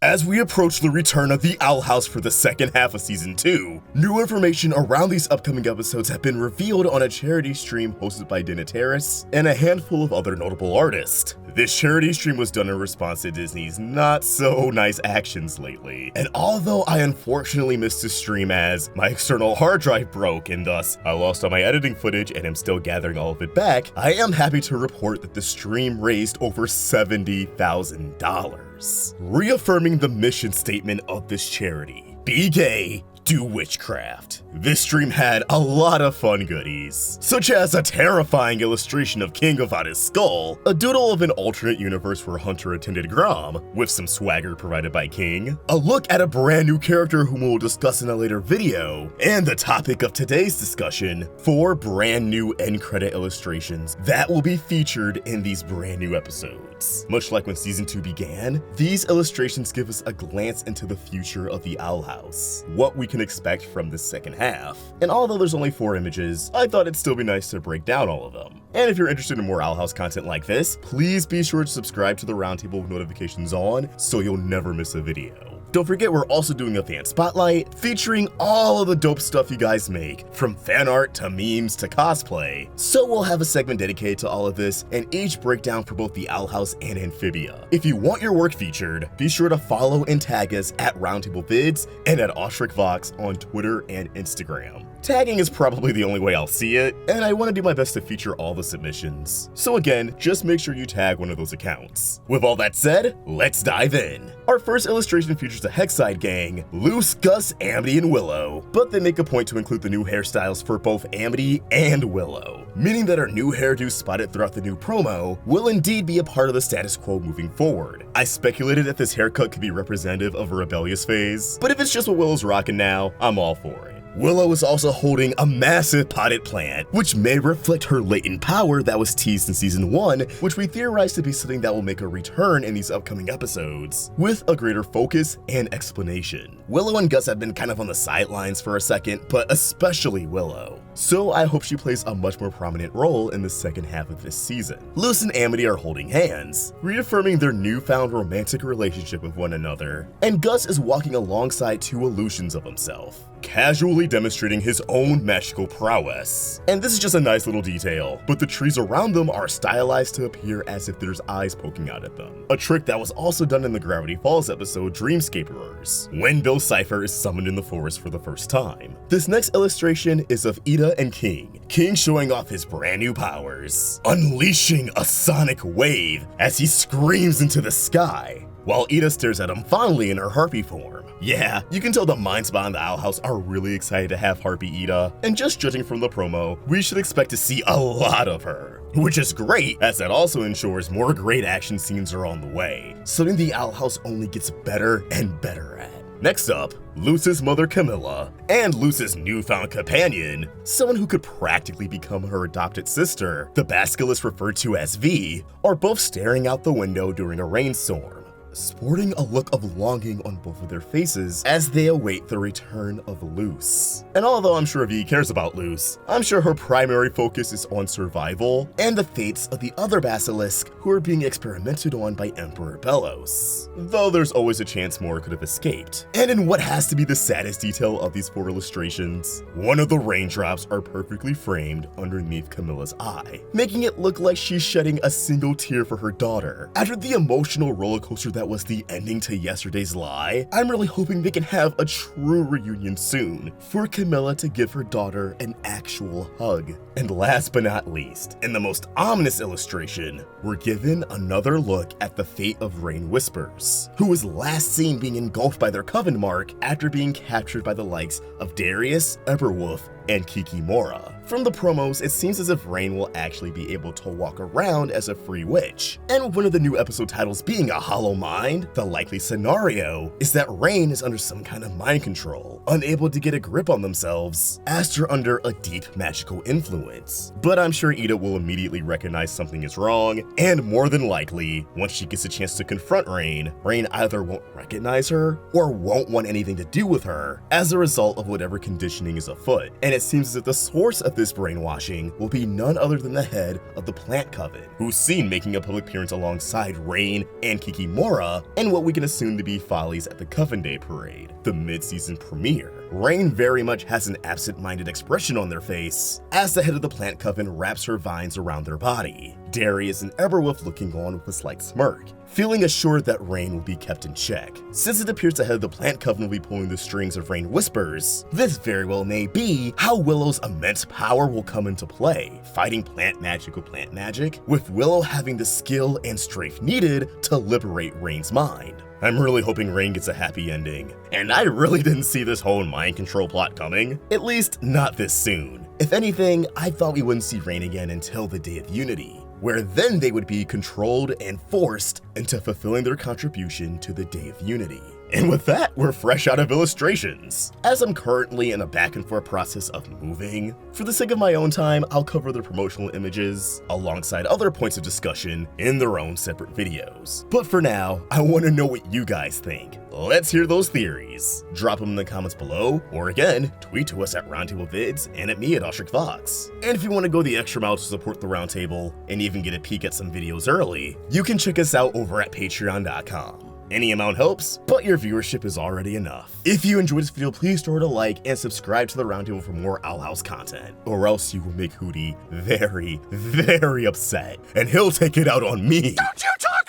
As we approach the return of the Owl House for the second half of Season 2, new information around these upcoming episodes have been revealed on a charity stream hosted by Dana Terrace and a handful of other notable artists. This charity stream was done in response to Disney's not-so-nice actions lately, and although I unfortunately missed the stream as my external hard drive broke and thus I lost all my editing footage and am still gathering all of it back, I am happy to report that the stream raised over $70,000, reaffirming the mission statement of this charity: be gay, do witchcraft. This stream had a lot of fun goodies, such as a terrifying illustration of King without his skull, a doodle of an alternate universe where Hunter attended Grom, with some swagger provided by King, a look at a brand new character whom we'll discuss in a later video, and the topic of today's discussion, 4 brand new end credit illustrations that will be featured in these brand new episodes. Much like when Season 2 began, these illustrations give us a glance into the future of the Owl House, what we can expect from the second half. And although there's only 4 images, I thought it'd still be nice to break down all of them. And if you're interested in more Owl House content like this, please be sure to subscribe to the Roundtable with notifications on so you'll never miss a video. Don't forget, we're also doing a fan spotlight featuring all of the dope stuff you guys make, from fan art to memes to cosplay. So we'll have a segment dedicated to all of this and each breakdown for both the Owl House and Amphibia. If you want your work featured, be sure to follow and tag us at Roundtable Vids and at OstricVox on Twitter and Instagram. Tagging is probably the only way I'll see it, and I want to do my best to feature all the submissions. So again, just make sure you tag one of those accounts. With all that said, let's dive in. Our first illustration features a Hexside gang, Luce, Gus, Amity, and Willow, but they make a point to include the new hairstyles for both Amity and Willow, meaning that our new hairdo spotted throughout the new promo will indeed be a part of the status quo moving forward. I speculated that this haircut could be representative of a rebellious phase, but if it's just what Willow's rocking now, I'm all for it. Willow is also holding a massive potted plant, which may reflect her latent power that was teased in Season 1, which we theorize to be something that will make a return in these upcoming episodes, with a greater focus and explanation. Willow and Gus have been kind of on the sidelines for a second, but especially Willow, so I hope she plays a much more prominent role in the second half of this season. Luce and Amity are holding hands, reaffirming their newfound romantic relationship with one another, and Gus is walking alongside 2 illusions of himself, casually demonstrating his own magical prowess. And this is just a nice little detail, but the trees around them are stylized to appear as if there's eyes poking out at them, a trick that was also done in the Gravity Falls episode Dreamscaperers, when Bill Cipher is summoned in the forest for the first time. This next illustration is of Ida and King showing off his brand new powers, unleashing a sonic wave as he screams into the sky, while Ida stares at him fondly in her harpy form. Yeah, you can tell the minds behind the Owl House are really excited to have Harpy Ida, and just judging from the promo, we should expect to see a lot of her. Which is great, as that also ensures more great action scenes are on the way, something the Owl House only gets better and better at. Next up, Luce's mother Camilla, and Luce's newfound companion, someone who could practically become her adopted sister, the basilisk referred to as V, are both staring out the window during a rainstorm, sporting a look of longing on both of their faces as they await the return of Luce. And although I'm sure V cares about Luce, I'm sure her primary focus is on survival and the fates of the other basilisk who are being experimented on by Emperor Belos, though there's always a chance more could have escaped. And in what has to be the saddest detail of these 4 illustrations, one of the raindrops are perfectly framed underneath Camilla's eye, making it look like she's shedding a single tear for her daughter. After the emotional roller coaster that was the ending to yesterday's lie, I'm really hoping they can have a true reunion soon, for Camilla to give her daughter an actual hug. And last but not least, in the most ominous illustration, we're given another look at the fate of Raine Whispers, who was last seen being engulfed by their coven mark after being captured by the likes of Darius, Eberwolf, and Kikimora. From the promos, it seems as if Raine will actually be able to walk around as a free witch. And with one of the new episode titles being a hollow mind, the likely scenario is that Raine is under some kind of mind control, unable to get a grip on themselves, as they're under a deep magical influence. But I'm sure Ida will immediately recognize something is wrong, and more than likely, once she gets a chance to confront Raine either won't recognize her or won't want anything to do with her as a result of whatever conditioning is afoot. And it seems as if the source of this brainwashing will be none other than the head of the Plant Coven, who's seen making a public appearance alongside Raine and Kikimora in what we can assume to be follies at the Coven Day Parade, the mid-season premiere. Raine very much has an absent-minded expression on their face as the head of the Plant Coven wraps her vines around their body. Darius and Eberwolf looking on with a slight smirk, feeling assured that Raine will be kept in check. Since it appears the head of the Plant Coven will be pulling the strings of Raine Whispers, this very well may be how Willow's immense power will come into play, fighting plant magic with plant magic, with Willow having the skill and strength needed to liberate Raine's mind. I'm really hoping Raine gets a happy ending, and I really didn't see this whole mind control plot coming, at least not this soon. If anything, I thought we wouldn't see Raine again until the Day of Unity, where then they would be controlled and forced into fulfilling their contribution to the Day of Unity. And with that, we're fresh out of illustrations. As I'm currently in a back and forth process of moving, for the sake of my own time, I'll cover the promotional images alongside other points of discussion in their own separate videos. But for now, I want to know what you guys think. Let's hear those theories. Drop them in the comments below, or again, tweet to us at Roundtable Vids and at me at OstricFox. And if you want to go the extra mile to support the Roundtable and even get a peek at some videos early, you can check us out over at patreon.com. Any amount helps, but your viewership is already enough. If you enjoyed this video, please throw it a like and subscribe to the Roundtable for more Owl House content, or else you will make Hootie very, very upset, and he'll take it out on me. Don't you talk